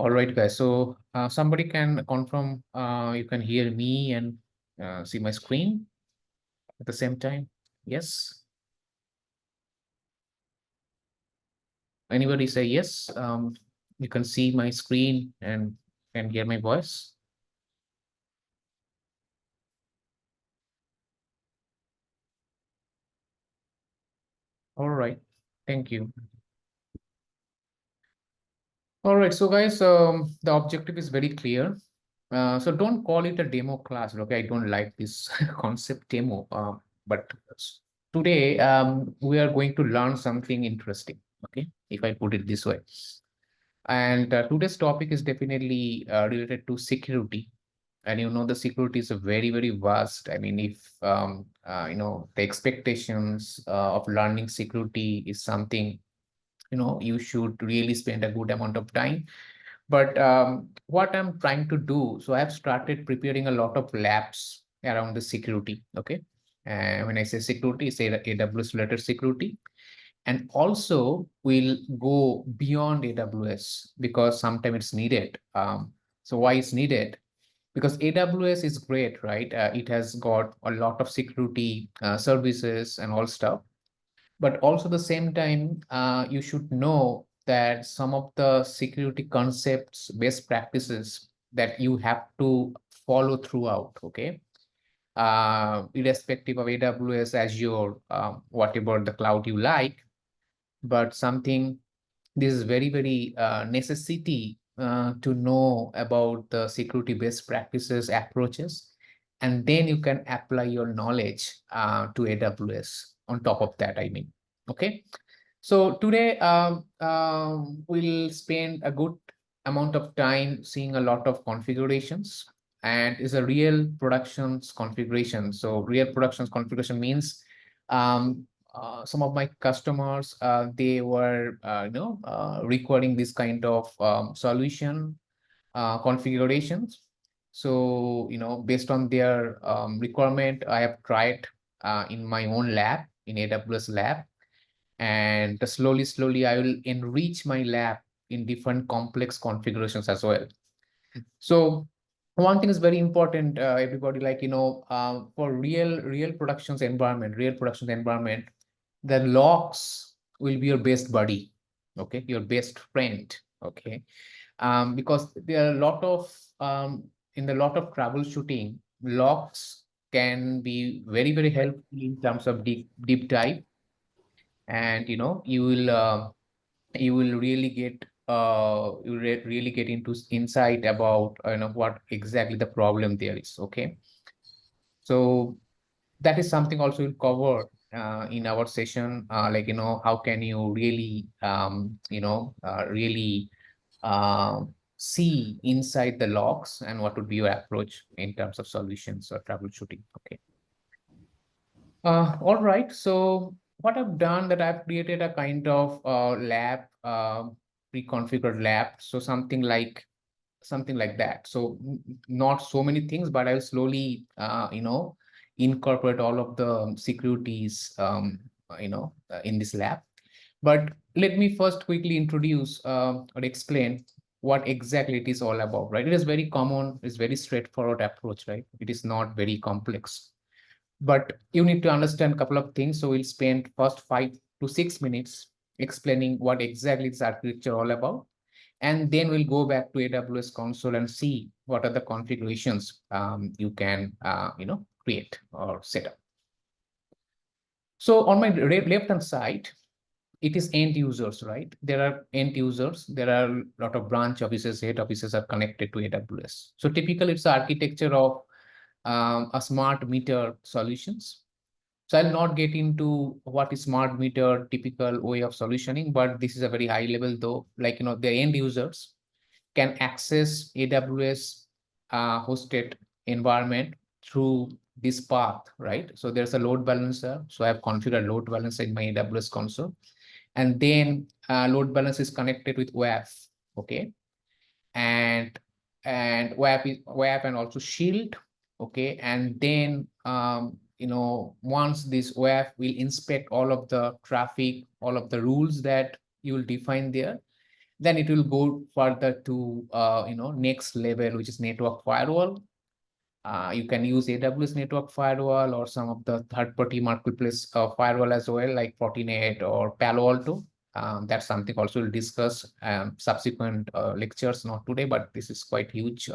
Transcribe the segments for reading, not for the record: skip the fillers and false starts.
All right, guys. So somebody can confirm you can hear me and see my screen at the same time. Yes. Anybody say yes? You can see my screen and can hear my voice. All right. Thank you. All right. So guys, the objective is very clear. So don't call it a demo class. Okay, I don't like this concept demo. But today we are going to learn something interesting. Okay, if I put it this way. And today's topic is definitely related to security. And the security is a very, very vast. I mean, if the expectations of learning security is something, you should really spend a good amount of time. But what I'm trying to do, so I've started preparing a lot of labs around the security. Okay. And when I say security, say the AWS related security. And also we'll go beyond AWS because sometimes it's needed. So why it's needed? Because AWS is great, right? It has got a lot of security services and all stuff. But also the same time, you should know that some of the security concepts, best practices that you have to follow throughout, okay? Irrespective of AWS, Azure, whatever the cloud you like, but something this is very, very necessity to know about the security best practices approaches, and then you can apply your knowledge to AWS on top of that, I mean. Okay. So today we'll spend a good amount of time seeing a lot of configurations, and is a real productions configuration. So real productions configuration means some of my customers, they were requiring this kind of solution configurations. So based on their requirement, I have tried in my own lab, in AWS lab, and slowly I will enrich my lab in different complex configurations as well. So one thing is very important, everybody, like for real productions environment, the logs will be your best buddy, okay, your best friend, okay. Because there are a lot of in the lot of troubleshooting, logs can be very, very helpful in terms of deep dive. And you will really get really get into insight about what exactly the problem there is, okay. So that is something also we'll cover in our session, like how can you really really uh, see inside the logs, and what would be your approach in terms of solutions or troubleshooting, okay. All right. So what I've done, that I've created a kind of lab, pre-configured lab. So something like that. So not so many things, but I'll slowly incorporate all of the securities in this lab. But let me first quickly introduce or explain what exactly it is all about, right? It is very common, it's very straightforward approach, right? It is not very complex. But you need to understand a couple of things. So we'll spend first 5 to 6 minutes explaining what exactly this architecture all about. And then we'll go back to AWS console and see what are the configurations you can create or set up. So on my left-hand side, it is end users, right? There are end users. There are a lot of branch offices, head offices are connected to AWS. So typically it's the architecture of a smart meter solutions. So I'll not get into what is smart meter typical way of solutioning, but this is a very high level though, like, the end users can access AWS hosted environment through this path, right? So there's a load balancer. So I have configured load balancer in my AWS console. And then load balance is connected with WAF, okay? And WAF and also Shield, okay? And then once this WAF will inspect all of the traffic, all of the rules that you will define there, Then it will go further to next level, which is network firewall. You can use AWS network firewall or some of the third-party marketplace firewall as well, like Fortinet or Palo Alto. That's something also we'll discuss subsequent lectures, not today, but this is quite huge,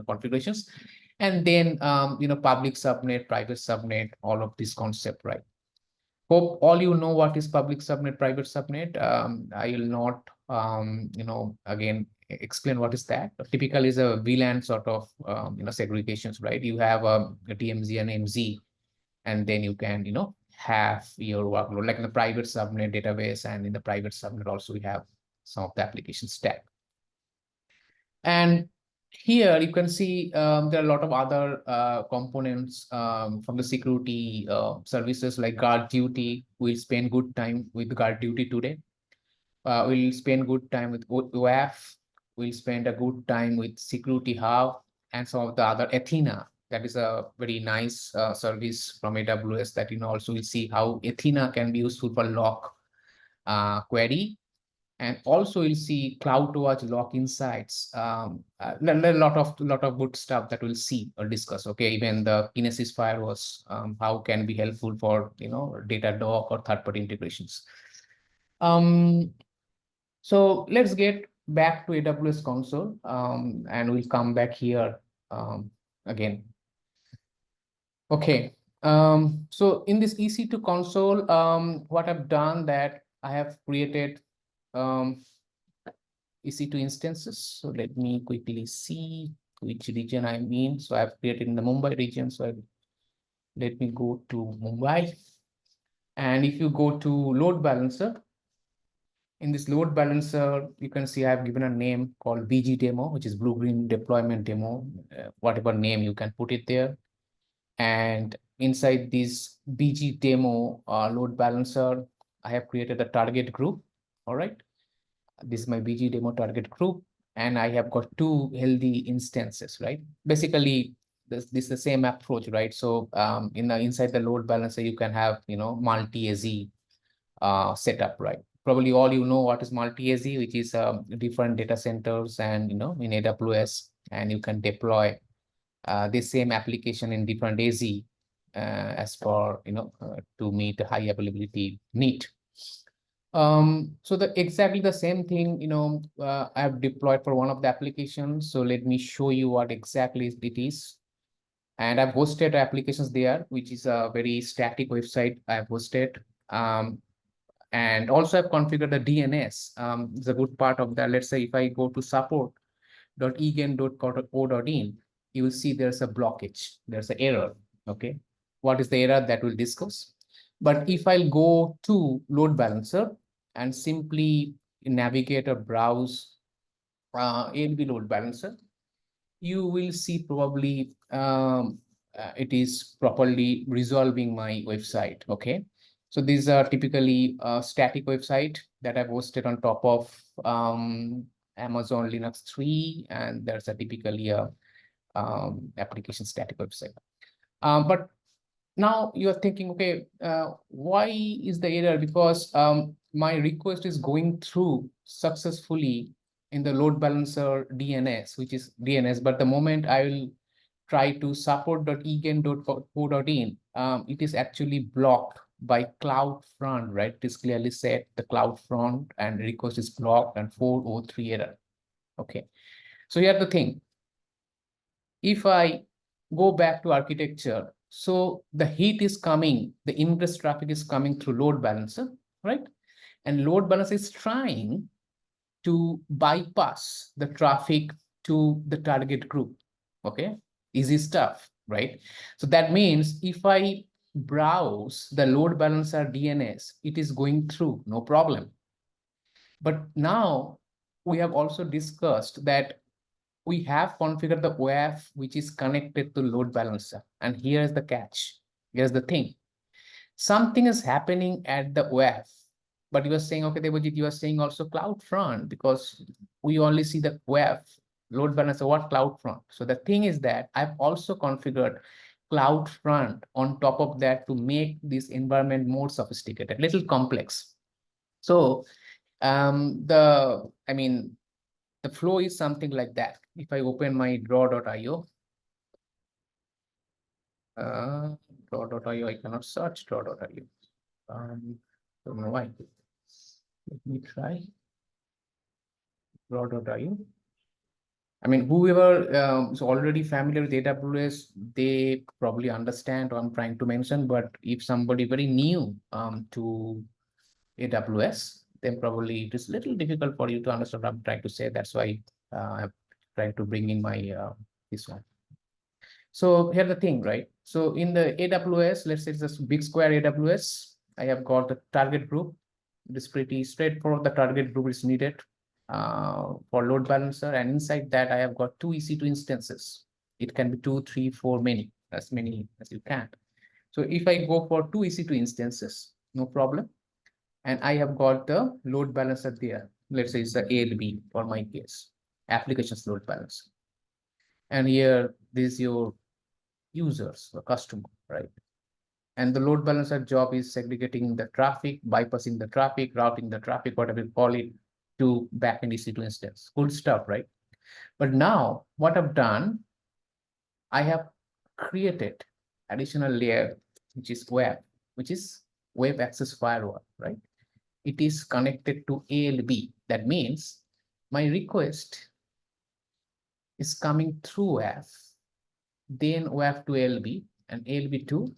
configurations. And then, public subnet, private subnet, all of this concept, right? Hope all you know what is public subnet, private subnet. I will not, again, explain what is that. Typically is a VLAN sort of, segregations, right? You have a DMZ and MZ, and then you can, have your workload like in the private subnet database, and in the private subnet also we have some of the application stack. And here you can see there are a lot of other components from the security services like guard duty. We'll spend good time with guard duty today. We'll spend good time with OAF. We'll spend a good time with Security Hub and some of the other Athena. That is a very nice service from AWS that also we'll see how Athena can be useful for log query. And also you'll see CloudWatch log insights, a lot of good stuff that we'll see or discuss. Okay, even the Kinesis firewalls, how can be helpful for Datadog or third-party integrations. So let's get back to AWS console, and we'll come back here again. Okay, so in this EC2 console, what I've done that I have created EC2 instances. So let me quickly see which region I mean. So I've created in the Mumbai region. So let me go to Mumbai. And if you go to load balancer, in this load balancer, you can see I've given a name called BG demo, which is blue-green deployment demo, whatever name you can put it there. And inside this BG demo load balancer, I have created a target group. All right. This is my BG demo target group, and I have got two healthy instances, right? Basically, this is the same approach, right? So inside the load balancer, you can have, multi-AZ setup, right? Probably all what is multi-AZ, which is different data centers and, in AWS, and you can deploy this same application in different AZ as for, to meet the high availability need. So exactly the same thing, I've deployed for one of the applications. So let me show you what exactly it is. And I've hosted applications there, which is a very static website I've hosted. And also I've configured the DNS. It's a good part of that. Let's say if I go to support.egan.co.in, you will see there's a blockage, there's an error. Okay. What is the error that we'll discuss? But if I'll go to load balancer and simply navigate or browse ALB load balancer, you will see probably it is properly resolving my website. Okay. So these are typically a static website that I've hosted on top of Amazon Linux 3, and there's a typically a application static website. But now you're thinking, okay, why is the error? Because my request is going through successfully in the load balancer DNS, which is DNS. But the moment I will try to support.egan.co.in, it is actually blocked by CloudFront, right? It is clearly set the CloudFront and request is blocked and 403 error. Okay. So here's the thing. If I go back to architecture, so the heat is coming, the ingress traffic is coming through load balancer, right? And load balancer is trying to bypass the traffic to the target group. Okay, easy stuff, right? So that means if I browse the load balancer DNS, it is going through, no problem. But now we have also discussed that we have configured the OAF, which is connected to load balancer. And here's the catch. Here's the thing. Something is happening at the OAF, but you are saying, okay, Debojit, you are saying also CloudFront because we only see the OAF load balancer, what CloudFront? So the thing is that I've also configured CloudFront on top of that to make this environment more sophisticated, little complex. So I mean, the flow is something like that. If I open my draw.io, draw.io, I cannot search draw.io. Don't know why. Let me try draw.io. I mean, whoever is already familiar with AWS, they probably understand what I'm trying to mention. But if somebody very new to AWS, then probably it is a little difficult for you to understand what I'm trying to say. That's why I'm trying to bring in my this one. So here's the thing, right? So in the AWS, let's say it's a big square AWS, I have got the target group. It is pretty straightforward. The target group is needed for load balancer. And inside that, I have got two EC2 instances. It can be 2, 3, 4, many as you can. So if I go for two EC2 instances, no problem. And I have got the load balancer there. Let's say it's the ALB for my case, applications load balancer. And here, this is your users or customer, right? And the load balancer job is segregating the traffic, bypassing the traffic, routing the traffic, whatever you call it, to backend EC2 instance. Good stuff, right? But now what I've done, I have created additional layer, which is web access firewall, right? It is connected to ALB. That means my request is coming through WAF, then WAF to ALB and ALB to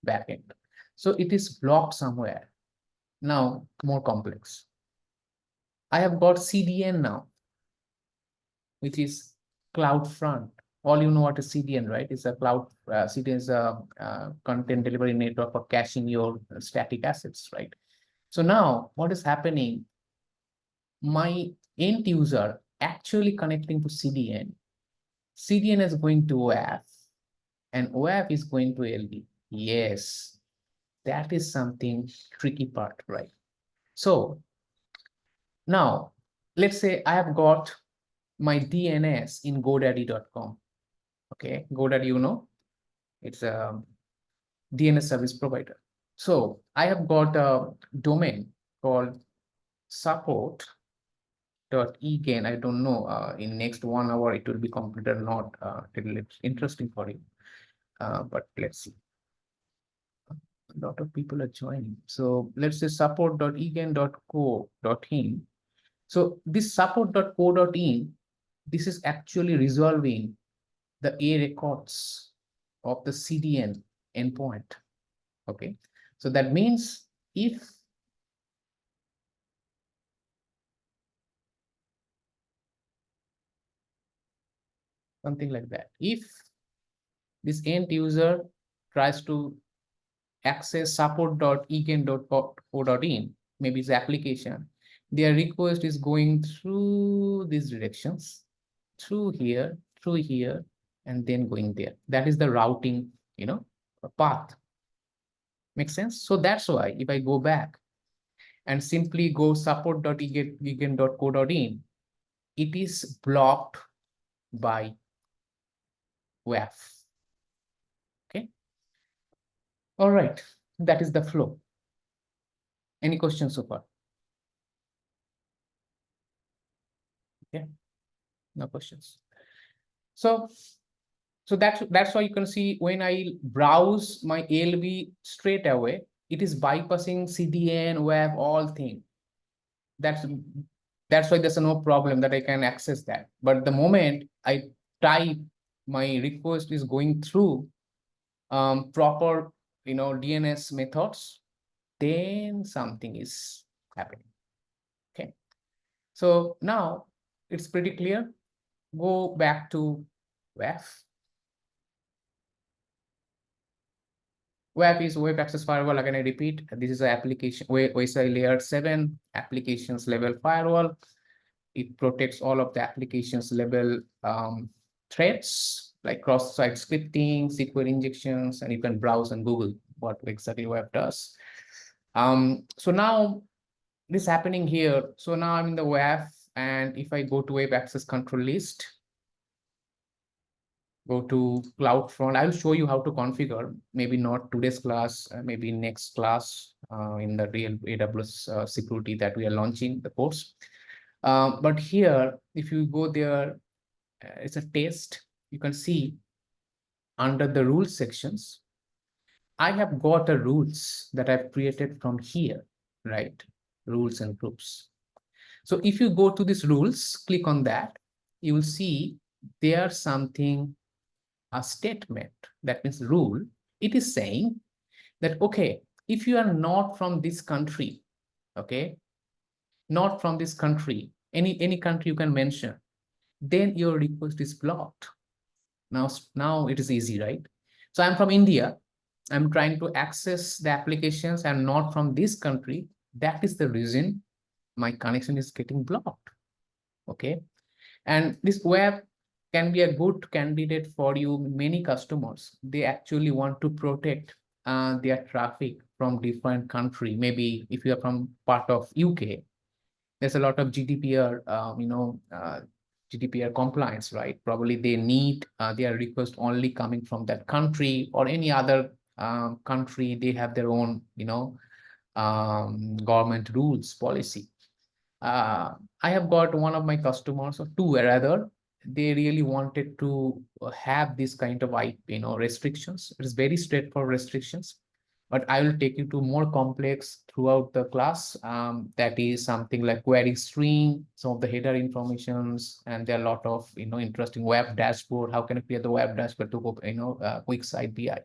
backend. So it is blocked somewhere. Now, more complex. I have got CDN now, which is CloudFront. All you know what is CDN, right? It's a cloud, CDN is a content delivery network for caching your static assets, right? So now what is happening? My end user actually connecting to CDN. CDN is going to OAF and OAF is going to LB. Yes, that is something tricky part, right? So now let's say I have got my DNS in GoDaddy.com. Okay, GoDaddy, you know, it's a DNS service provider. So I have got a domain called support.egain. I don't know, in next 1 hour it will be completed or not. It's interesting for you, but let's see. A lot of people are joining. So let's say support.egain.co.in. So this support.co.in, this is actually resolving the A records of the CDN endpoint. Okay, so that means if something like that, if this end user tries to access support.egain.co.in, maybe it's application, their request is going through these directions, through here, and then going there. That is the routing, path. Makes sense? So that's why if I go back and simply go support.egain.co.in, it is blocked by WAF. Okay. All right. That is the flow. Any questions so far? Okay. No questions. So that's why you can see when I browse my ALB straight away, it is bypassing CDN, WAF, all things. That's why there's no problem that I can access that. But the moment I type, my request is going through proper, DNS methods, then something is happening. Okay. So now it's pretty clear. Go back to WAF. WAF is web access firewall. Again, I repeat, this is an application OSI layer 7 applications level firewall. It protects all of the applications level threats like cross-site scripting, SQL injections, and you can browse and Google what exactly WAF does. So now this is happening here. So now I'm in the WAF, and if I go to web access control list, go to CloudFront. I'll show you how to configure, maybe not today's class, maybe next class in the real AWS security that we are launching the course. But here, if you go there, it's a test. You can see under the rules sections, I have got a rules that I've created from here, right? Rules and groups. So if you go to these rules, click on that, you will see there's something, a statement, that means rule. It is saying that, okay, if you are not from this country, okay, not from this country, any country you can mention, then your request is blocked. Now it is easy, right? So I'm from India. I'm trying to access the applications. I'm not from this country. That is the reason my connection is getting blocked. Okay. And this web can be a good candidate for you. Many customers, they actually want to protect their traffic from different country. Maybe if you are from part of UK, there's a lot of GDPR, GDPR compliance, right? Probably they need their request only coming from that country or any other country. They have their own, government rules, policy. I have got one of my customers, or two rather, they really wanted to have this kind of restrictions. It is very straightforward restrictions, but I will take you to more complex throughout the class. That is something like query string, some of the header informations, and there are a lot of interesting web dashboard. How can I create the web dashboard to quick site BI?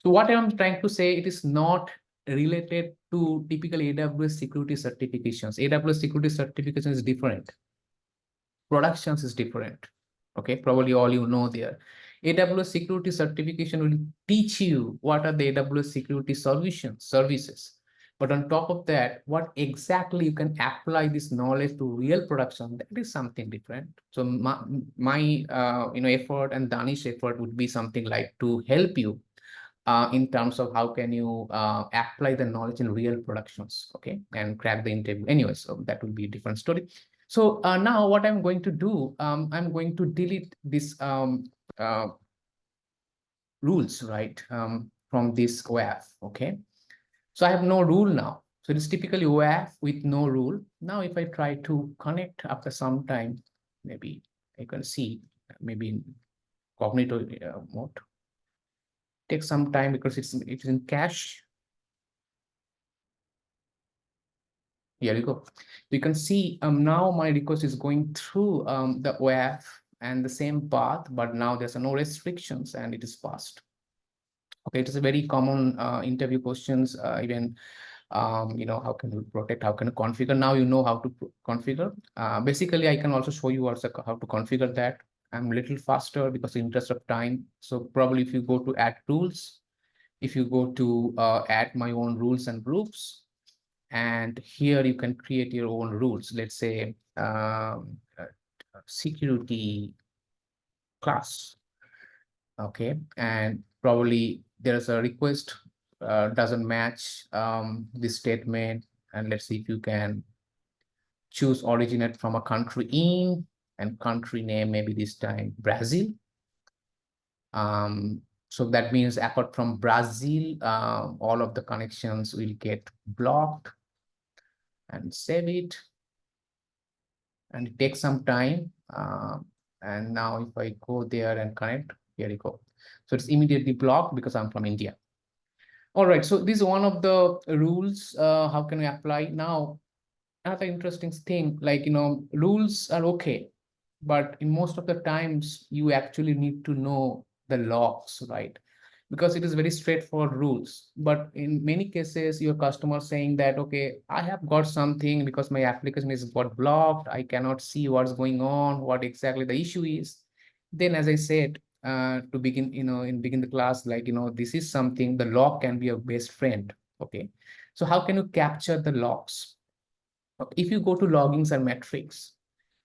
So what I'm trying to say, it is not related to typical AWS security certifications. AWS security certification is different. Productions is different. Okay, probably all there. AWS security certification will teach you what are the AWS security services. But on top of that, what exactly you can apply this knowledge to real production, that is something different. So my effort and Danish effort would be something like to help you in terms of how can you apply the knowledge in real productions, okay, and crack the interview. Anyway, so that will be a different story. So now what I'm going to do, I'm going to delete this uh, rules, right, from this OAuth, okay? So I have no rule now. So it is typically OAuth with no rule. Now, if I try to connect after some time, maybe I can see maybe in cognitive mode. Take some time because it's in cache. Here you go. You can see now my request is going through the OAuth and the same path, but now there's no restrictions and it is fast. Okay, it is a very common interview questions, even how can you protect, how can you configure? Now you know how to configure. Basically, I can also show you also how to configure that. I'm a little faster because in interest of time. So probably if you go to add tools, if you go to add my own rules and groups, and here you can create your own rules. Let's say security class. Okay, and probably there's a request doesn't match this statement, and let's see if you can choose originate from a country in, and country name maybe this time Brazil. So that means apart from Brazil, all of the connections will get blocked, and save it. And it takes some time. And now if I go there and connect, here you go. So it's immediately blocked because I'm from India. All right, so this is one of the rules. How can we apply now? Another interesting thing, like, rules are okay, but in most of the times you actually need to know the logs, right? Because it is very straightforward rules. But in many cases, your customer saying that, okay, I have got something because my application is got blocked. I cannot see what's going on, what exactly the issue is. Then, as I said, to begin, begin the class, like, this is something, the log can be a best friend. Okay. So how can you capture the logs? If you go to loggings and metrics,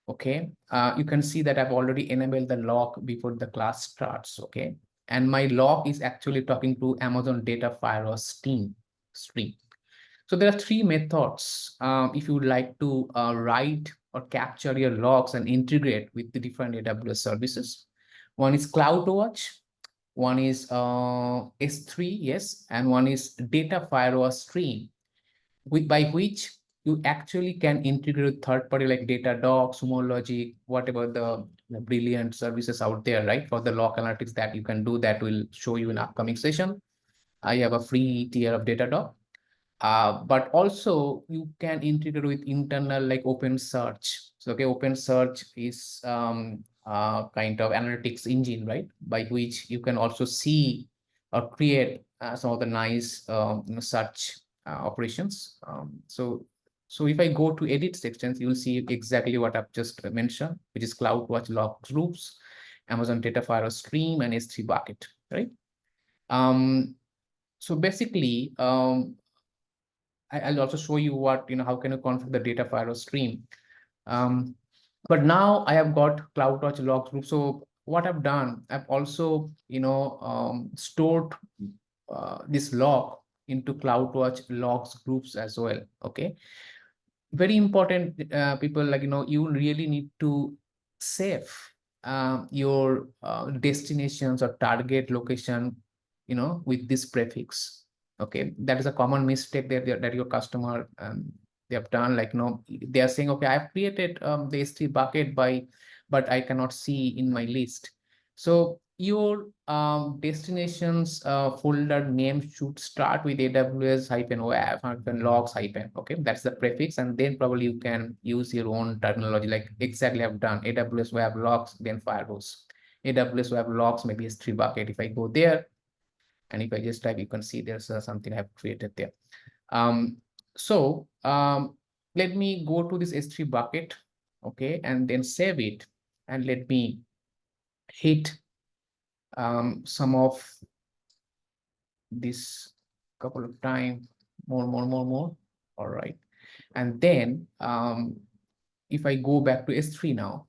okay, you can see that I've already enabled the log before the class starts, okay? And my log is actually talking to Amazon Data Firewall stream. So there are three methods if you would like to write or capture your logs and integrate with the different AWS services. One is CloudWatch, one is S3, yes, and one is Data Firewall Stream, by which you actually can integrate with third party like Datadog, Sumo Logic, whatever the brilliant services out there, right? For the log analytics that you can do, that will show you in upcoming session. I have a free tier of Datadog. But also you can integrate with internal like Open Search. So okay, Open Search is kind of analytics engine, right? By which you can also see or create some of the nice search operations. So if I go to edit sections, you'll see exactly what I've just mentioned, which is CloudWatch log groups, Amazon Data Firewall Stream, and S3 bucket, right? So basically, I'll also show you what, how can you configure the data file or stream. But now I have got CloudWatch logs group. So what I've done, I've also, stored this log into CloudWatch logs groups as well. Okay. Very important, people, like, you really need to save your destinations or target location, with this prefix. Okay, that is a common mistake that your customer, they have done, like, they are saying, okay, I've created the S3 bucket but I cannot see in my list. So your destinations folder name should start with AWS -web -logs okay, that's the prefix, and then probably you can use your own terminology, like exactly I've done AWS web logs, then firehose. AWS web logs, maybe S3 bucket. If I go there, and if I just type, you can see there's something I've created there. So let me go to this S3 bucket, okay, and then save it, and let me hit some of this couple of times, more. All right, and then if I go back to S3 now,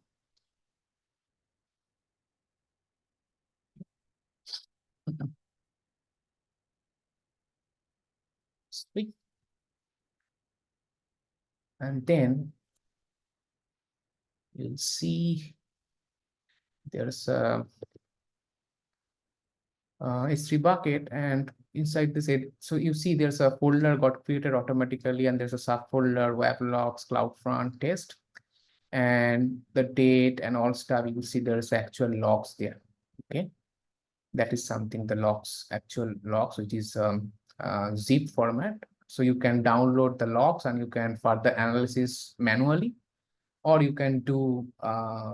and then you'll see there's a S3 bucket, and inside this, so you see there's a folder got created automatically, and there's a subfolder web logs, CloudFront test, and the date and all stuff. You will see there's actual logs there. Okay, that is something, the logs, actual logs, which is zip format. So you can download the logs and you can further analysis manually, or you can do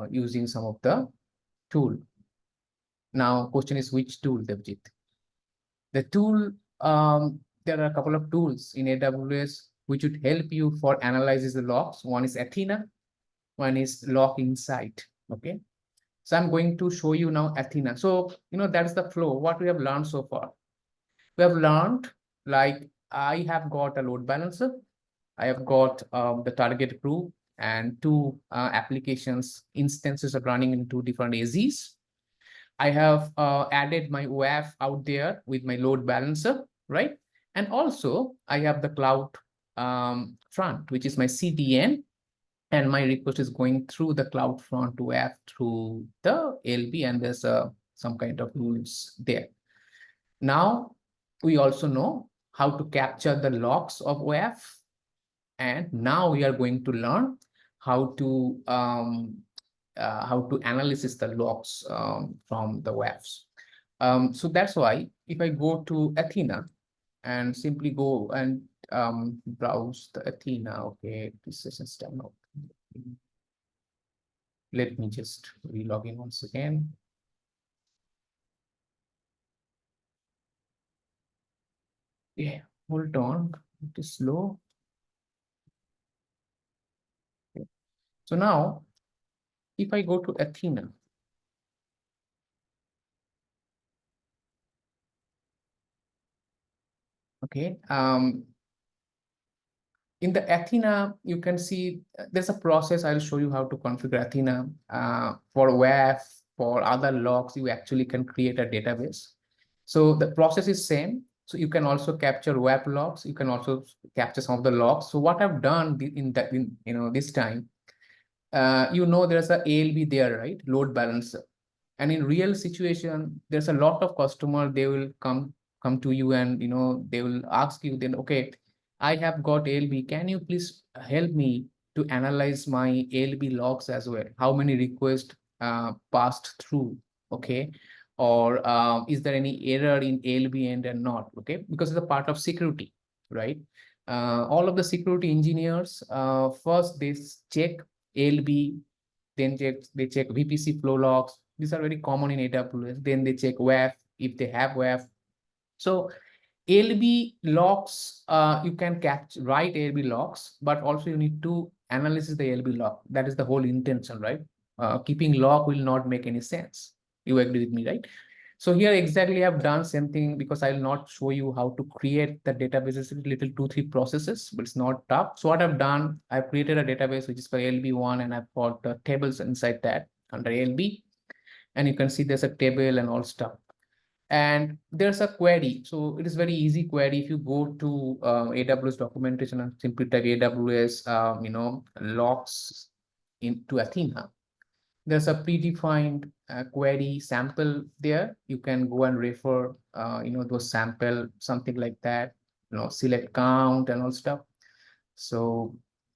using some of the tool. Now, question is which tool, Devjit? The tool, there are a couple of tools in AWS which would help you for analyzing the logs. One is Athena, one is Log Insight. Okay, so I'm going to show you now Athena. So, that's the flow. What we have learned so far. We have learned, like, I have got a load balancer. I have got the target group and two applications instances are running in two different AZs. I have added my WAF out there with my load balancer, right? And also I have the cloud front, which is my CDN, and my request is going through the cloud front WAF through the LB, and there's some kind of rules there. Now we also know how to capture the logs of WAF, and now we are going to learn how to analyze the logs from the WAFs. So that's why if I go to Athena and simply go and browse the Athena, okay, this is system. Let me just re-log in once again. Yeah, hold on, it is slow. Okay. So now, if I go to Athena, okay, in the Athena, you can see there's a process. I'll show you how to configure Athena for WAF, for other logs. You actually can create a database. So the process is same. So you can also capture WAF logs. You can also capture some of the logs. So what I've done this time, there's a ALB there, right? Load balancer. And in real situation, there's a lot of customer, they will come to you and they will ask you then, okay, I have got ALB, can you please help me to analyze my ALB logs as well? How many requests passed through? Okay. Or is there any error in ALB end and not? Okay, because it's a part of security, right? All of the security engineers, first they check ALB, then they check VPC flow logs. These are very common in AWS. Then they check WAF if they have WAF. So ALB logs, you can write ALB logs, but also you need to analyze the ALB log. That is the whole intention, right? Keeping log will not make any sense. You agree with me, right? So here exactly I've done same thing, because I will not show you how to create the databases in little 2-3 processes, but it's not tough. So what I've done, I've created a database which is for ALB1, and I've got the tables inside that under ALB. And you can see there's a table and all stuff. And there's a query. So it is very easy query. If you go to AWS documentation and simply type AWS, logs into Athena, there's a predefined query sample there. You can go and refer, those sample, something like that, select count and all stuff. So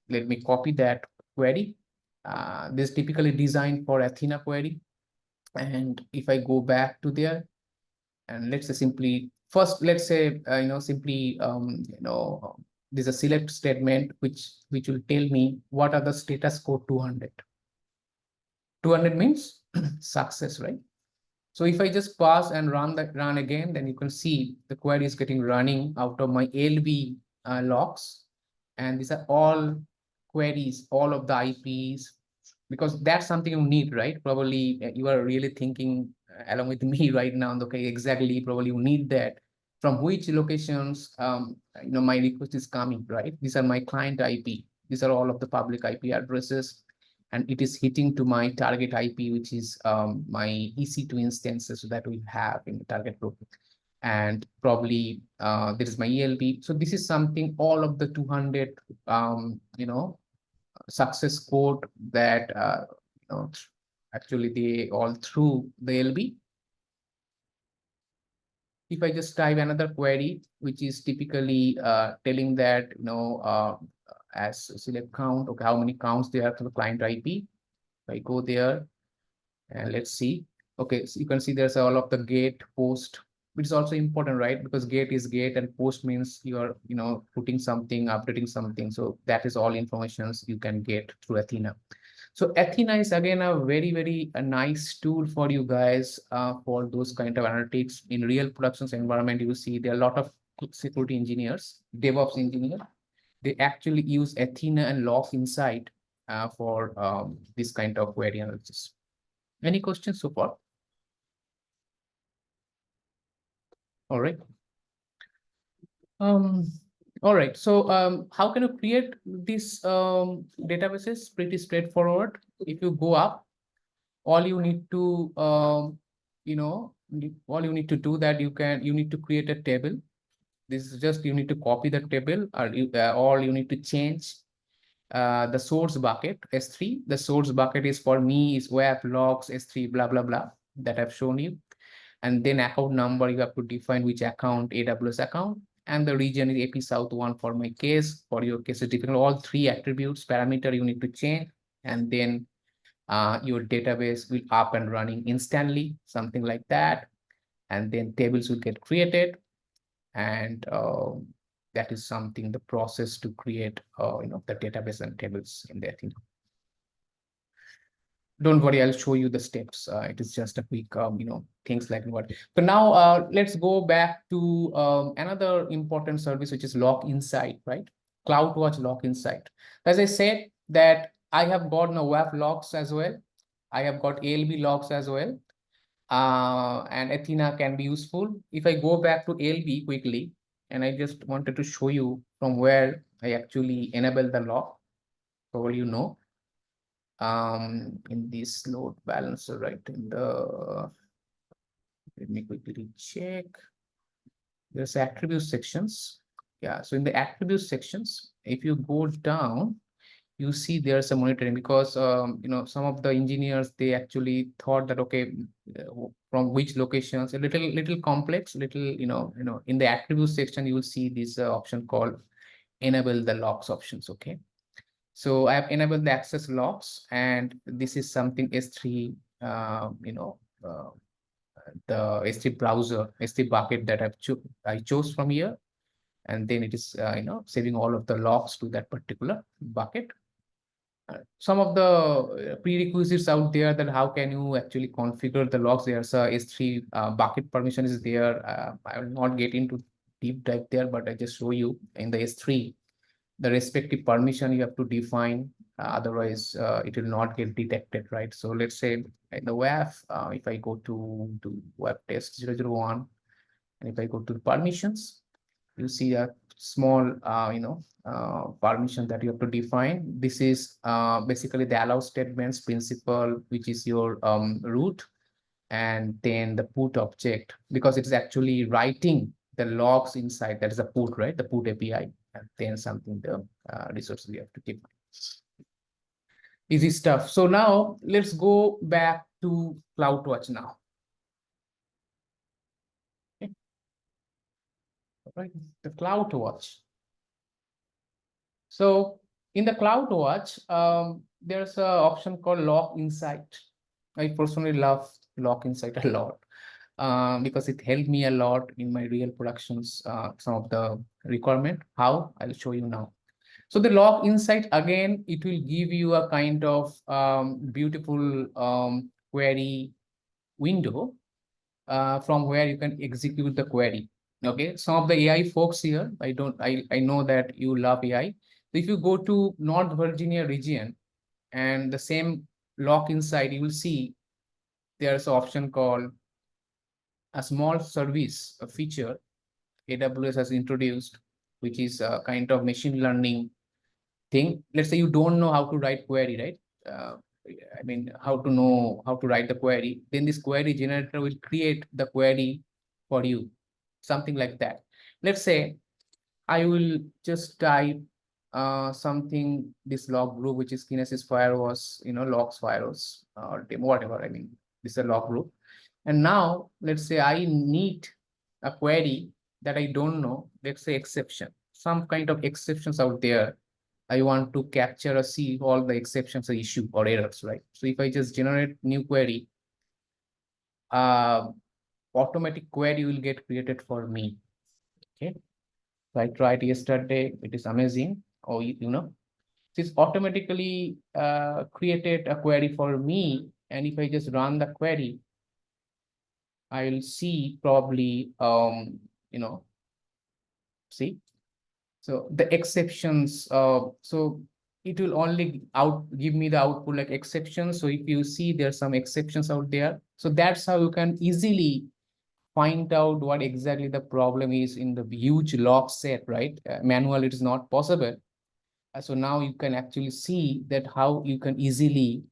let me copy that query. This is typically designed for Athena query. And if I go back to there, and let's say simply, first, let's say, simply, there's a select statement which will tell me what are the status code 200. 200 means success, right? So if I just pass and run again, then you can see the query is getting running out of my ALB logs. And these are all queries, all of the IPs, because that's something you need, right? Probably you are really thinking along with me right now, okay, exactly, probably you need that. From which locations, my request is coming, right? These are my client IP. These are all of the public IP addresses, and it is hitting to my target IP, which is my EC2 instances that we have in the target group. And probably there is my ELB. So this is something, all of the 200, success code that, actually they all through the LB. If I just type another query, which is typically telling that, as select count, okay, how many counts they have to the client IP. If I go there and let's see, okay, so you can see there's all of the gate, post, which is also important, right? Because gate is gate and post means you are, putting something, updating something. So that is all informations you can get through Athena. So Athena is again a very, very nice tool for you guys for those kind of analytics in real productions environment. You see there are a lot of security engineers, DevOps engineers. They actually use Athena and Log Insight for this kind of query analysis. Any questions so far? All right. All right. So how can you create these databases? Pretty straightforward. If you go up, all you need to all you need to do that you need to create a table. This is just, you need to copy the table, or you need to change the source bucket S3. The source bucket is for me is WAF logs S3 blah blah blah that I've shown you. And then account number, you have to define which account, AWS account, and the region is AP South 1 for my case. For your case, it's different. All three attributes, parameter you need to change, and then your database will up and running instantly, something like that. And then tables will get created. And that is something, the process to create, the database and tables in there. Don't worry, I'll show you the steps. It is just a quick, things like what. So now let's go back to another important service, which is Log Insight, right? CloudWatch Log Insight. As I said that I have got now WAF logs as well. I have got ALB logs as well. And Athena can be useful. If I go back to ALB quickly, and I just wanted to show you from where I actually enable the log, probably in this load balancer, right? In the, let me quickly check. There's attribute sections. Yeah, so in the attribute sections, if you go down, you see there's a monitoring, because some of the engineers, they actually thought that, okay, from which locations, a little complex, little, in the attribute section, you will see this option called enable the logs options. Okay, so I have enabled the access logs, and this is something S3, uh, the S3 browser, S3 bucket that I chose from here, and then it is saving all of the logs to that particular bucket. Some of the prerequisites out there, that how can you actually configure the logs. There's a S3 bucket permission is there. I will not get into deep dive there, but I just show you in the S3 the respective permission you have to define. Otherwise, it will not get detected, right? So let's say in the WAF, if I go to WAF test 001, and if I go to the permissions, you see a small, permission that you have to define. This is basically the allow statements principle, which is your root, and then the put object, because it is actually writing the logs inside. That is a put, right? The put API, and then something the resources you have to keep. Easy stuff. So now let's go back to CloudWatch now. Okay. Right, the CloudWatch. So in the CloudWatch, there's an option called Log Insight. I personally love Log Insight a lot, because it helped me a lot in my real productions. Some of the requirement, how I'll show you now. So the Log Insight, again, it will give you a kind of beautiful query window from where you can execute the query. Okay, some of the AI folks here, I know that you love AI. If you go to North Virginia region and the same Log Insight, you will see there's an option called a small service, a feature AWS has introduced, which is a kind of machine learning thing. Let's say you don't know how to write query, right? I mean, how to know how to write the query. Then this query generator will create the query for you, something like that. Let's say I will just type something, this log group, which is Kinesis firewalls, logs firewalls, or whatever. I mean, this is a log group. And now let's say I need a query that I don't know, let's say exception, some kind of exceptions out there. I want to capture or see all the exceptions or issue or errors, right? So if I just generate new query, automatic query will get created for me. Okay. So I tried yesterday, it is amazing. Oh, it's automatically created a query for me. And if I just run the query, I'll see probably, see. So the exceptions, so it will only give me the output like exceptions. So if you see there's some exceptions out there, so that's how you can easily find out what exactly the problem is in the huge log set, right? Manual, it is not possible. So now you can actually see that how you can easily,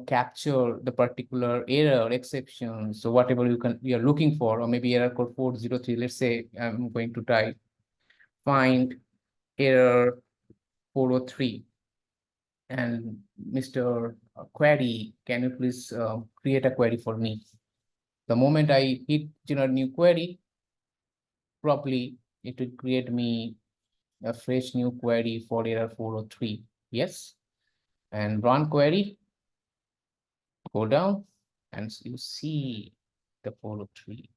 capture the particular error, exception. So whatever you're looking for, or maybe error code 403, let's say I'm going to type find error 403. And Mr. Query, can you please create a query for me? The moment I hit generate new query, probably it will create me a fresh new query for error 403. Yes. And run query, go down, and you see the 403.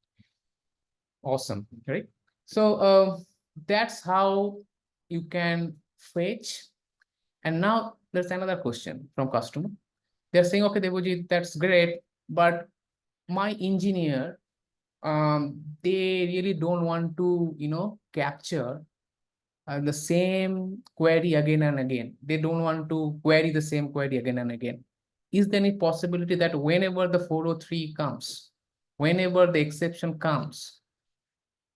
Awesome, right? So that's how you can fetch. And now there's another question from customer. They're saying, okay, Debojit, that's great, but my engineer, they really don't want to, capture the same query again and again. They don't want to query the same query again and again. Is there any possibility that whenever the 403 comes, whenever the exception comes,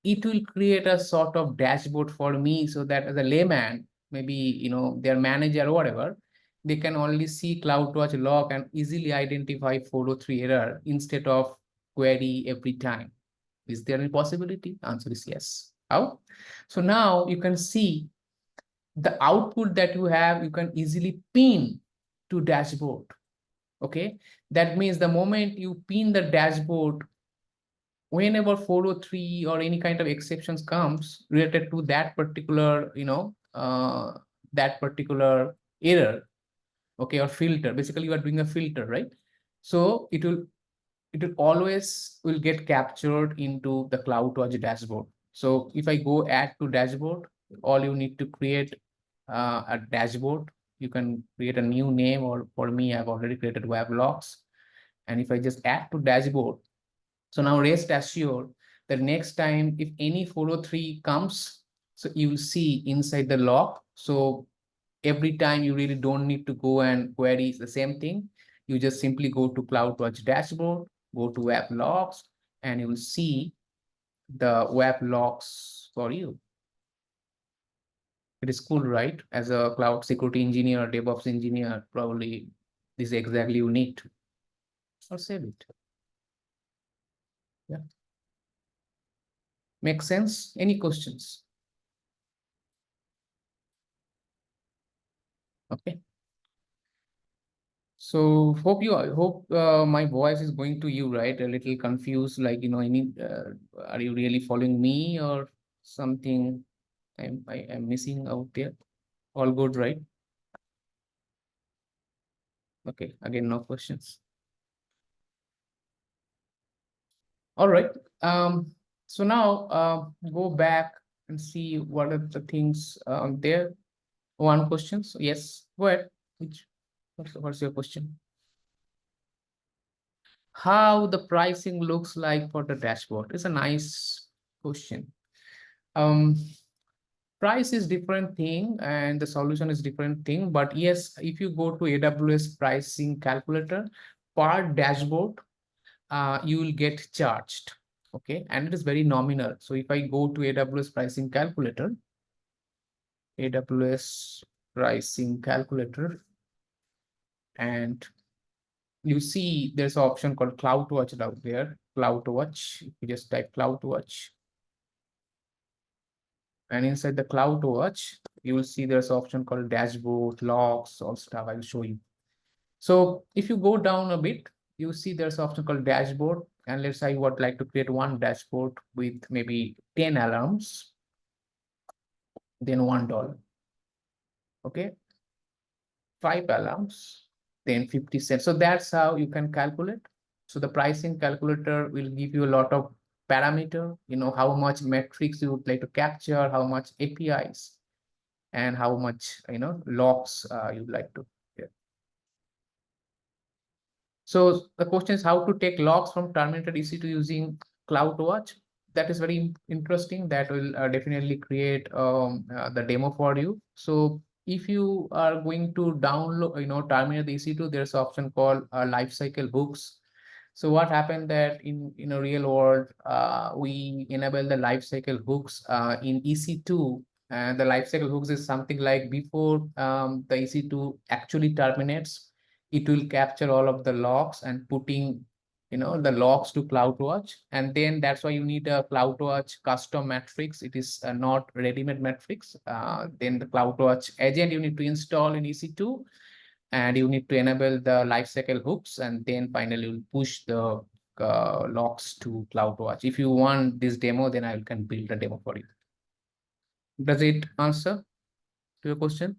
it will create a sort of dashboard for me, so that as a layman, maybe, their manager or whatever, they can only see CloudWatch log and easily identify 403 error instead of query every time? Is there any possibility? Answer is yes. How? So now you can see the output that you have, you can easily pin to dashboard. Okay, that means the moment you pin the dashboard, whenever 403 or any kind of exceptions comes related to that particular, that particular error, okay, or filter, basically you are doing a filter, right? So it will always will get captured into the CloudWatch dashboard. So if I go add to dashboard, all you need to create a dashboard. You can create a new name, or for me, I've already created web logs. And if I just add to dashboard, so now rest assured that next time if any 403 comes, so you will see inside the log. So every time you really don't need to go and query the same thing. You just simply go to CloudWatch dashboard, go to web logs, and you will see the web logs for you. It is cool, right? As a cloud security engineer, DevOps engineer, probably this is exactly you need to, or save it. Yeah. Make sense? Any questions? Okay. So I hope my voice is going to you, right? A little confused, like, are you really following me or something I'm missing out there? All good, right? Okay, again, no questions. All right. So now go back and see what are the things there. One question. So yes, go ahead. What's your question? How the pricing looks like for the dashboard? It's a nice question. Um, Price is different thing and the solution is different thing. But yes, if you go to AWS pricing calculator, per dashboard, you will get charged. Okay, and it is very nominal. So if I go to AWS pricing calculator, AWS pricing calculator, and you see there's an option called CloudWatch out there. CloudWatch, if you just type CloudWatch, and inside the CloudWatch, you will see there's an option called dashboard, logs, all stuff. I'll show you. So if you go down a bit, you see there's an option called dashboard. And let's say I would like to create one dashboard with maybe 10 alarms, then $1. Okay, 5 alarms, then 50 cents. So that's how you can calculate. So the pricing calculator will give you a lot of parameter, how much metrics you would like to capture, how much APIs, and how much, logs you'd like to. Yeah. So the question is how to take logs from terminated EC2 using CloudWatch. That is very interesting. That will definitely create the demo for you. So if you are going to download, terminate the EC2, there's an option called lifecycle hooks. So what happened that in a real world, we enable the lifecycle hooks in EC2, and the lifecycle hooks is something like before the EC2 actually terminates, it will capture all of the logs and putting the logs to CloudWatch. And then that's why you need a CloudWatch custom metrics. It is not ready-made metrics. Then the CloudWatch agent you need to install in EC2, and you need to enable the lifecycle hooks, and then finally you'll push the logs to CloudWatch. If you want this demo, then I can build a demo for you. Does it answer to your question?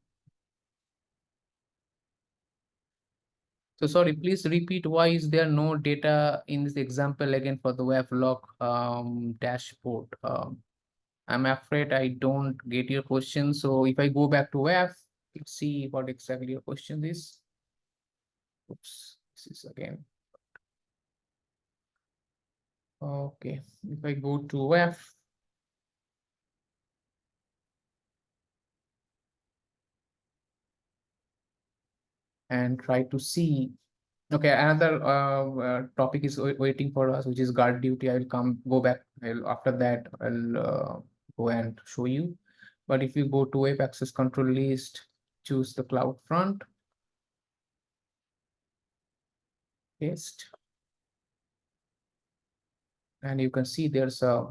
So sorry, please repeat, why is there no data in this example again for the web log dashboard? I'm afraid I don't get your question. So if I go back to web, let's see what exactly your question is. Oops, this is again. Okay, if I go to web, and try to see. Okay, another topic is waiting for us, which is guard duty. I will go back. After that, I'll go and show you. But if you go to web access control list, choose the cloud front, paste, and you can see there's a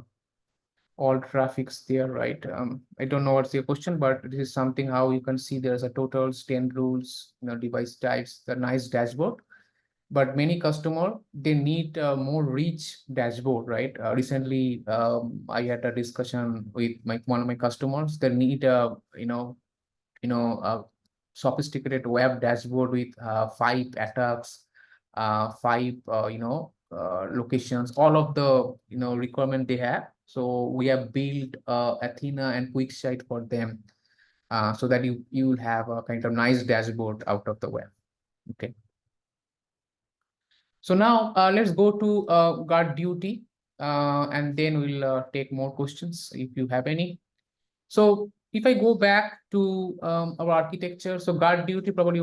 all traffic's there, right? I don't know what's your question, but this is something how you can see there's a totals, 10 rules, device types, the nice dashboard. But many customer, they need a more rich dashboard, right? Recently, I had a discussion with one of my customers. They need a sophisticated web dashboard with 5 attacks, 5 locations, all of the requirement they have. So we have built Athena and QuickSight for them, so that you will have a kind of nice dashboard out of the web. Okay. So now let's go to guard duty, and then we'll take more questions if you have any. So if I go back to our architecture, so guard duty, probably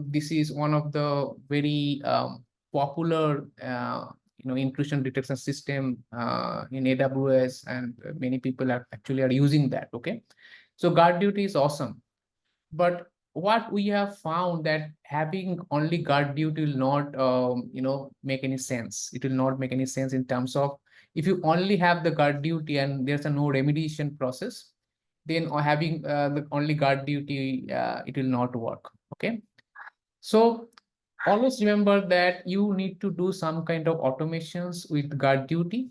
this is one of the very popular intrusion detection system in AWS, and many people are actually using that. Okay, so guard duty is awesome. But what we have found that having only guard duty will not, make any sense. It will not make any sense in terms of if you only have the guard duty and there's a no remediation process, then having the only guard duty, it will not work. Okay. So always remember that you need to do some kind of automations with guard duty.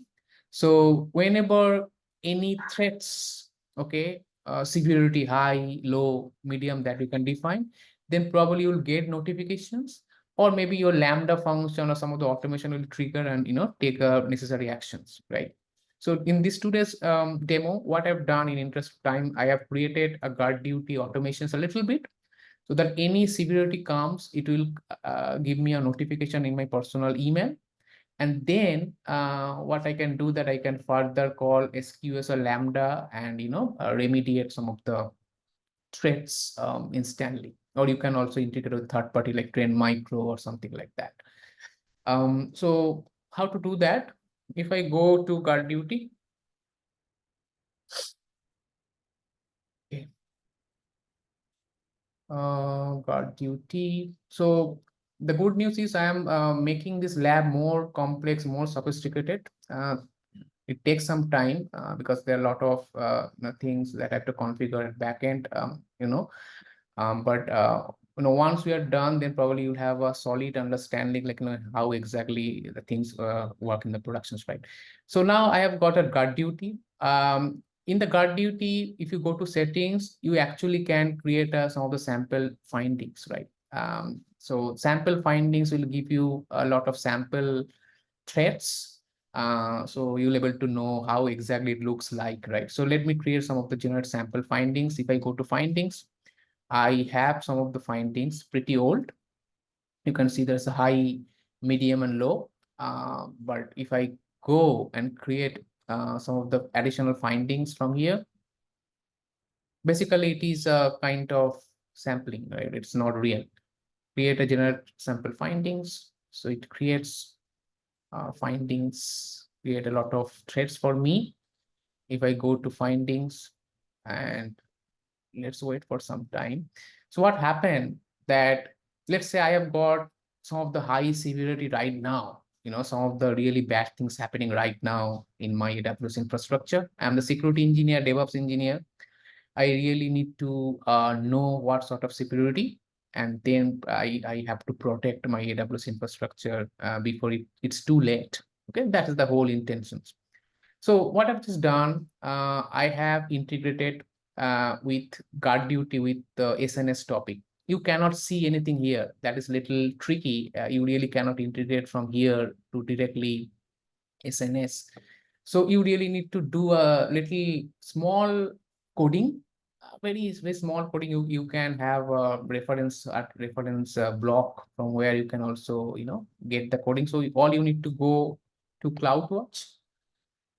So whenever any threats, okay, severity high, low, medium that you can define, then probably you'll get notifications, or maybe your Lambda function or some of the automation will trigger and take necessary actions, right? So in this today's demo, what I've done in interest of time, I have created a guard duty automations a little bit, so that any severity comes, it will give me a notification in my personal email. And then what I can do that I can further call SQS or Lambda and remediate some of the threats instantly. Or you can also integrate with third party like Trend Micro or something like that. So how to do that? If I go to guard duty, okay, guard duty. So the good news is I am making this lab more complex, more sophisticated. It takes some time because there are a lot of things that I have to configure at backend. But once we are done, then probably you'll have a solid understanding, like how exactly the things work in the productions, right? So now I have got a guard duty. In the guard duty, if you go to settings, you actually can create some of the sample findings, right? So sample findings will give you a lot of sample threats. So you'll able to know how exactly it looks like, right? So let me create some of the generate sample findings. If I go to findings, I have some of the findings pretty old. You can see there's a high, medium, and low. But if I go and create some of the additional findings from here, basically it is a kind of sampling, right? It's not real. Create a generate sample findings. So it creates findings, create a lot of threads for me. If I go to findings and let's wait for some time. So what happened that, let's say I have got some of the high severity right now, some of the really bad things happening right now in my AWS infrastructure. I'm the security engineer, DevOps engineer. I really need to know what sort of security, and then I have to protect my AWS infrastructure before it's too late. Okay, that is the whole intention. So what I've just done, I have integrated with guard duty with the SNS topic. You cannot see anything here. That is little tricky. You really cannot integrate from here to directly SNS. So you really need to do a little small coding, very small coding. You can have a reference block from where you can also get the coding. So all you need to go to CloudWatch,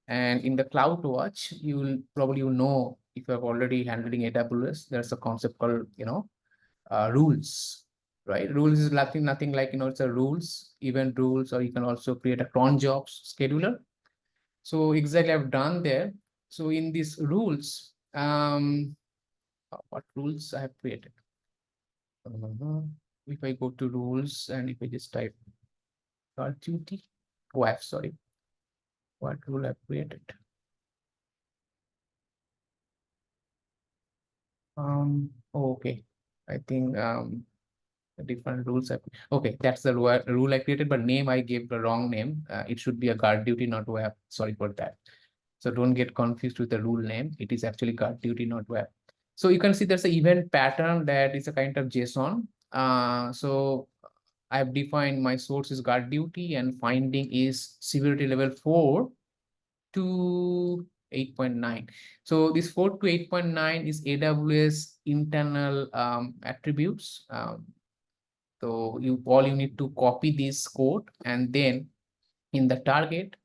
and in the CloudWatch, you will probably if you have already handling AWS, there's a concept called rules, right? Rules is nothing like it's a rules, event rules, or you can also create a cron jobs scheduler. So exactly I've done there. So in these rules, what rules I have created? If I go to rules and if I just type guard duty, sorry, what rule I've created? Okay. I think the different rules. Okay, that's the rule I created, but name I gave the wrong name. It should be a guard duty, not web. Sorry for that. So don't get confused with the rule name. It is actually guard duty, not web. So you can see there's an event pattern that is a kind of JSON. So I've defined my source is guard duty and finding is severity level 4 to 8.9. So this 4 to 8.9 is AWS internal attributes. So all you need to copy this code, and then in the target,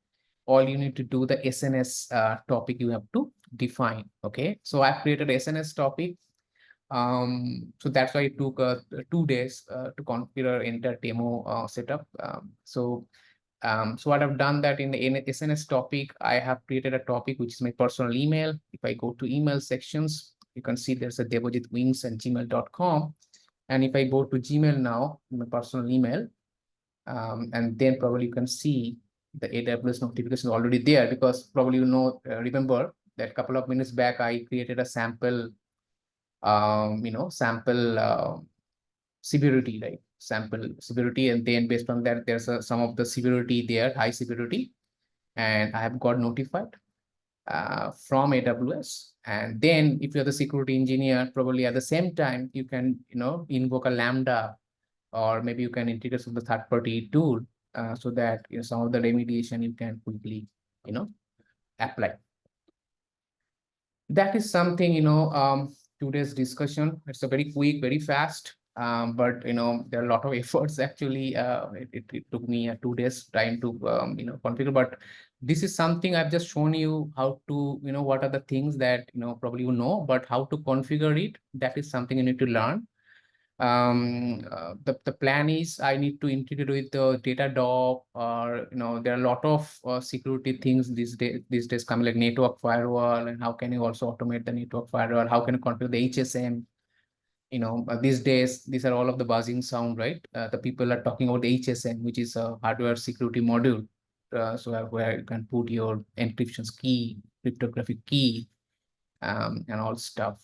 all you need to do the SNS topic you have to define. Okay, so I've created SNS topic. So that's why it took 2 days to configure entire demo setup. So what I've done that in the SNS topic, I have created a topic which is my personal email. If I go to email sections, you can see there's a debojitwings at gmail.com. And if I go to Gmail now, my personal email, and then probably you can see the AWS notification already there, because probably remember that a couple of minutes back I created a sample, sample severity, right? Sample severity, and then based on that, there's some of the severity there, high severity, and I have got notified from AWS. And then if you're the security engineer, probably at the same time, you can, invoke a Lambda, or maybe you can integrate with the third-party tool so that some of the remediation you can quickly, apply. That is something, today's discussion. It's a very quick, very fast, but there are a lot of efforts actually. It took me 2 days time to configure, but this is something I've just shown you how to, what are the things that probably but how to configure it, that is something you need to learn. The plan is I need to integrate with the Datadog, or there are a lot of security things these days coming, like network firewall, and how can you also automate the network firewall, how can you configure the HSM. These days these are all of the buzzing sound, right? The people are talking about the HSM, which is a hardware security module, so where you can put your encryption key, cryptographic key, and all stuff.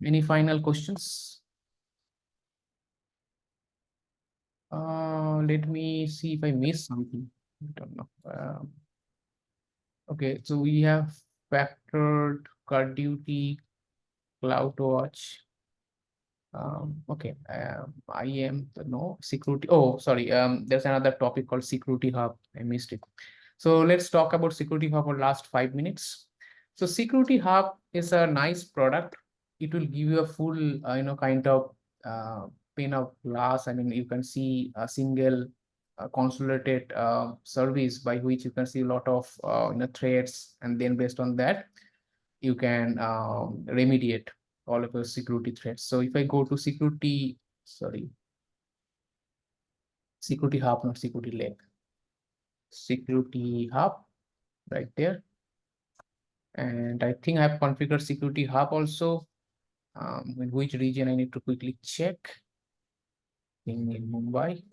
Any final questions? Let me see if I missed something. I don't know. Okay, so we have factored card duty, CloudWatch. Okay, I am no security. Oh, sorry. There's another topic called Security Hub. I missed it. So let's talk about Security Hub for last 5 minutes. So Security Hub is a nice product. It will give you a full, kind of pane of glass. I mean, you can see a single consolidated service by which you can see a lot of threats, and then based on that, you can remediate all of the security threats. So if I go to Security Hub, not Security Lake, Security Hub right there. And I think I've configured Security Hub also. In which region I need to quickly check. In Mumbai.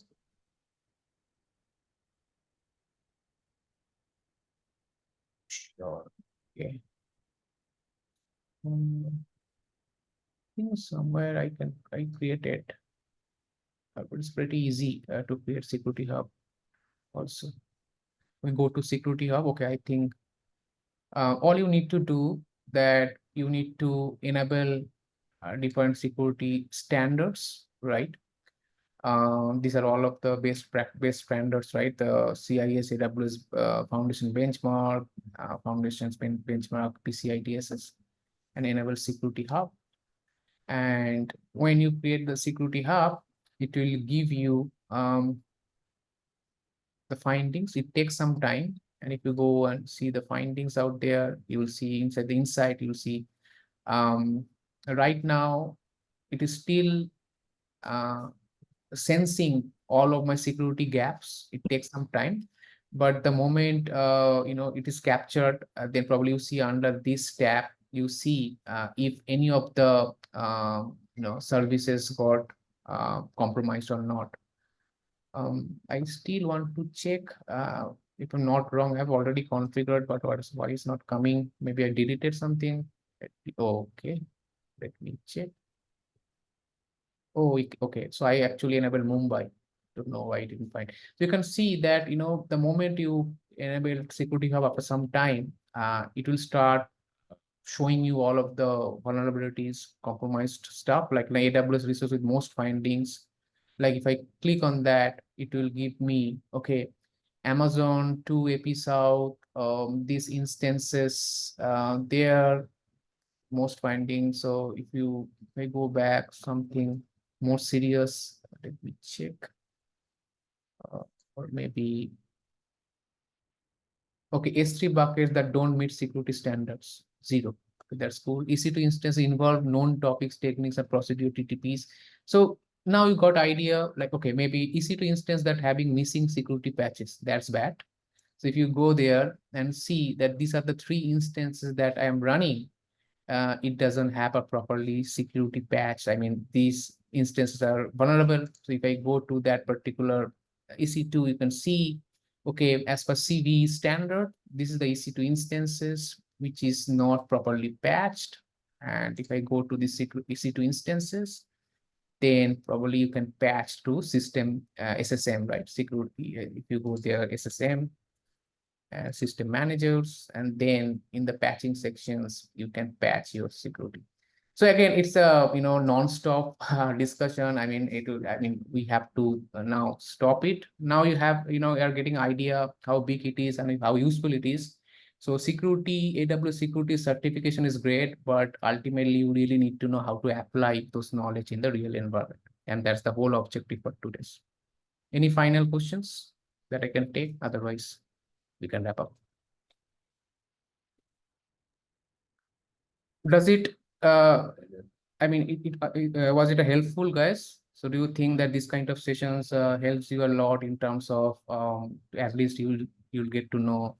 Sure. Okay. I think somewhere I create it. But it's pretty easy to create Security Hub also. We go to Security Hub. Okay, I think all you need to do that you need to enable different security standards, right? These are all of the best standards, right? The CIS, AWS Foundation Benchmark, Foundations Benchmark, PCI DSS, and enable Security Hub. And when you create the Security Hub, it will give you the findings. It takes some time. And if you go and see the findings out there, you will see inside the insight, you'll see right now it is still sensing all of my security gaps. It takes some time, but the moment it is captured, then probably you see under this tab, you see if any of the services got compromised or not. I still want to check if I'm not wrong. I've already configured, but why is not coming? Maybe I deleted something. Okay, let me check. Oh, okay. So I actually enabled Mumbai. Don't know why I didn't find. So you can see that, the moment you enable Security Hub after some time, it will start showing you all of the vulnerabilities, compromised stuff, like the AWS resource with most findings. Like if I click on that, it will give me, okay, Amazon to AP South, these instances, there most findings. So if you may go back something more serious, let me check, uh, or maybe, okay, S3 buckets that don't meet security standards, 0. Okay, that's cool. EC2 instance involve known topics, techniques, and procedure TTPs. So now you got idea, like, okay, maybe EC2 instance that having missing security patches, that's bad. So if you go there and see that these are the 3 instances that I am running, it doesn't have a properly security patch. I mean, these instances are vulnerable. So if I go to that particular EC2, you can see, okay, as per CV standard, this is the EC2 instances, which is not properly patched. And if I go to the EC2 instances, then probably you can patch to system SSM, right? Security, if you go there, SSM, system managers, and then in the patching sections you can patch your security. So again, it's a non-stop discussion. I mean, we have to now stop it. Now you have, you are getting idea how big it is and how useful it is. So security, AWS security certification is great, but ultimately you really need to know how to apply those knowledge in the real environment, and that's the whole objective for today's. Any final questions that I can take? Otherwise, we can wrap up. Does it, I mean, was it a helpful, guys? So do you think that this kind of sessions helps you a lot in terms of, at least you'll get to know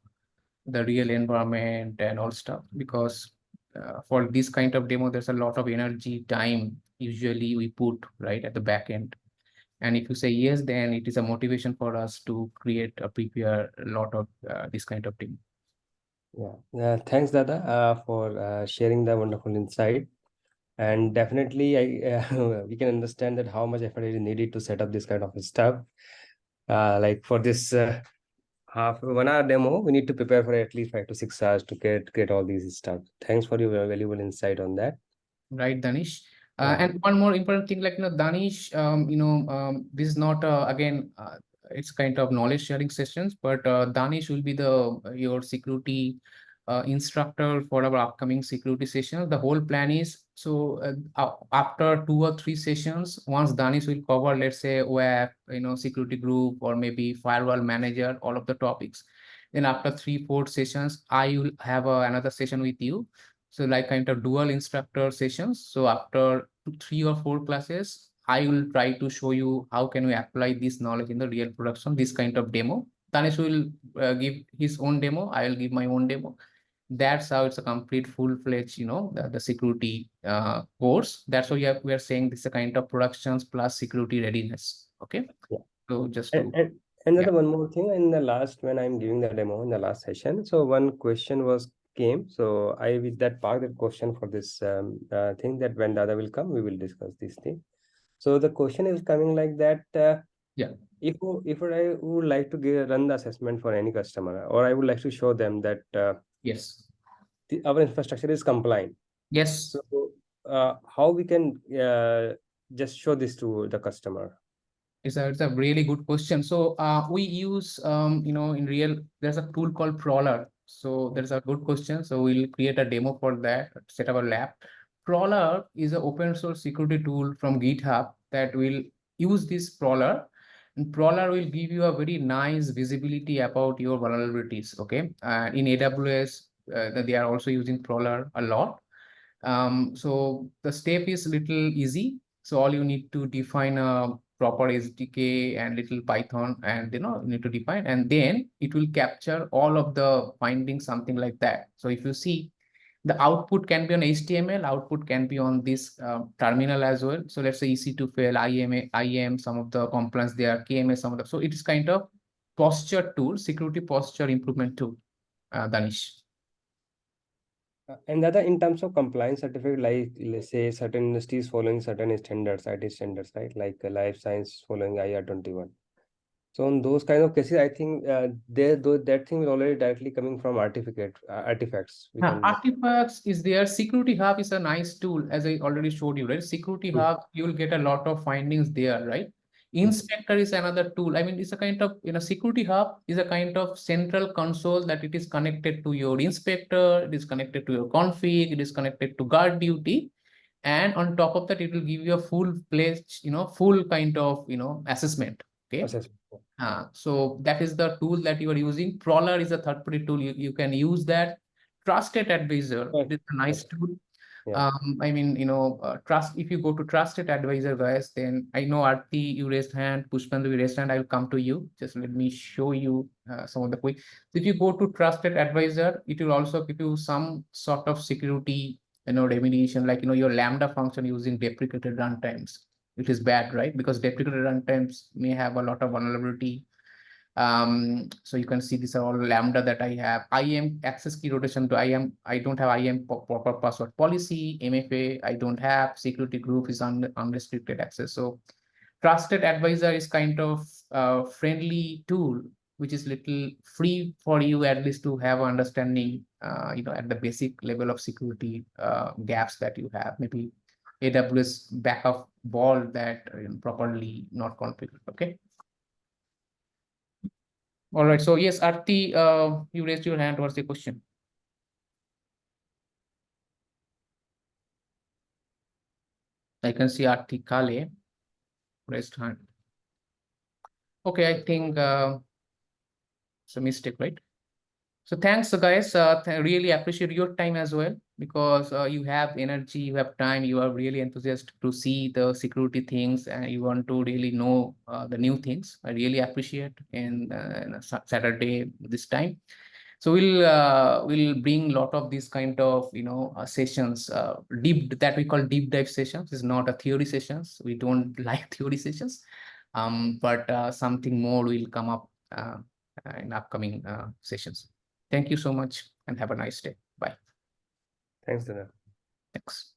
the real environment and all stuff? Because for this kind of demo, there's a lot of energy, time usually we put right at the back end. And if you say yes, then it is a motivation for us to create or prepare a lot of this kind of demo. Yeah, thanks, Dada, for sharing the wonderful insight. And definitely, we can understand that how much effort is needed to set up this kind of stuff. Like for this half 1 hour demo, we need to prepare for at least 5 to 6 hours to get all these stuff. Thanks for your valuable insight on that. Right, Danish. Yeah. And one more important thing, like, Danish, this is not, again, it's kind of knowledge sharing sessions, but Danish will be your security instructor for our upcoming security session. The whole plan is, so after 2 or 3 sessions, once Danish will cover, let's say, web, security group, or maybe firewall manager, all of the topics. Then after 3, 4 sessions, I will have another session with you. So like kind of dual instructor sessions. So after 3 or 4 classes, I will try to show you how can we apply this knowledge in the real production, this kind of demo. Tanesh will give his own demo. I will give my own demo. That's how it's a complete full-fledged, the security course. That's why we are saying this is a kind of productions plus security readiness. Okay. Yeah. So just And, to, and yeah. another one more thing in the last when I'm giving the demo in the last session. So one question was came. So I with that part the question for this thing that when Dada will come, we will discuss this thing. So the question is coming like that. Yeah. If I would like to run the assessment for any customer, or I would like to show them that Yes. our infrastructure is compliant. Yes. So how we can just show this to the customer? It's a really good question. So we use, in real, there's a tool called Prowler. So there's a good question. So we'll create a demo for that, set up a lab. Prowler is an open source security tool from GitHub that will use this Prowler. And Prowler will give you a very nice visibility about your vulnerabilities. Okay. In AWS, they are also using Prowler a lot. So the step is little easy. So all you need to define a proper SDK and little Python, and you need to define, and then it will capture all of the findings, something like that. So if you see, the output can be on HTML, output can be on this terminal as well. So let's say EC2 fail, IAM, some of the compliance there, KMS, some of the, so it is kind of posture tool, security posture improvement tool, Danish. And other in terms of compliance certificate, like let's say certain industries following certain standards, IT standards, right? Like life science following IR 21. So in those kind of cases, I think that thing is already directly coming from artifacts. We can. Artifacts is there. Security Hub is a nice tool, as I already showed you, right? Security Mm, Hub, you will get a lot of findings there, right? mm, Inspector is another tool. I mean, it's a kind of, Security Hub is a kind of central console that it is connected to your inspector, it is connected to your config, it is connected to guard duty. And on top of that, it will give you a full place, full kind of, assessment. Okay. assessment. So that is the tool that you are using. Crawler is a third-party tool. You can use that. Trusted Advisor, Right. it is a nice Right. tool. Yeah. I mean, if you go to Trusted Advisor, guys, then I know Arti, you raised hand, Pushpandu, you raised hand, I'll come to you. Just let me show you some of the quick. So if you go to Trusted Advisor, it will also give you some sort of security, remediation, like, your Lambda function using deprecated runtimes, which is bad, right? Because deprecated runtimes may have a lot of vulnerability. So you can see these are all Lambda that I have. IAM access key rotation to IAM. I don't have IAM proper password policy. MFA I don't have. Security group is unrestricted access. So Trusted Advisor is kind of a friendly tool, which is little free for you at least to have understanding, at the basic level of security gaps that you have. Maybe AWS backup vault that properly not configured. Okay. All right. So yes, Arti, you raised your hand. What's the question? I can see Arti Kale raised hand. Okay, I think it's a mistake, right? So thanks, guys. Really appreciate your time as well, because you have energy, you have time, you are really enthusiastic to see the security things, and you want to really know the new things. I really appreciate in a Saturday this time. So we'll bring a lot of these kind of sessions, deep that we call deep dive sessions. It's not a theory sessions. We don't like theory sessions, but something more will come up in upcoming sessions. Thank you so much and have a nice day. Bye. Thanks, Dada. Thanks.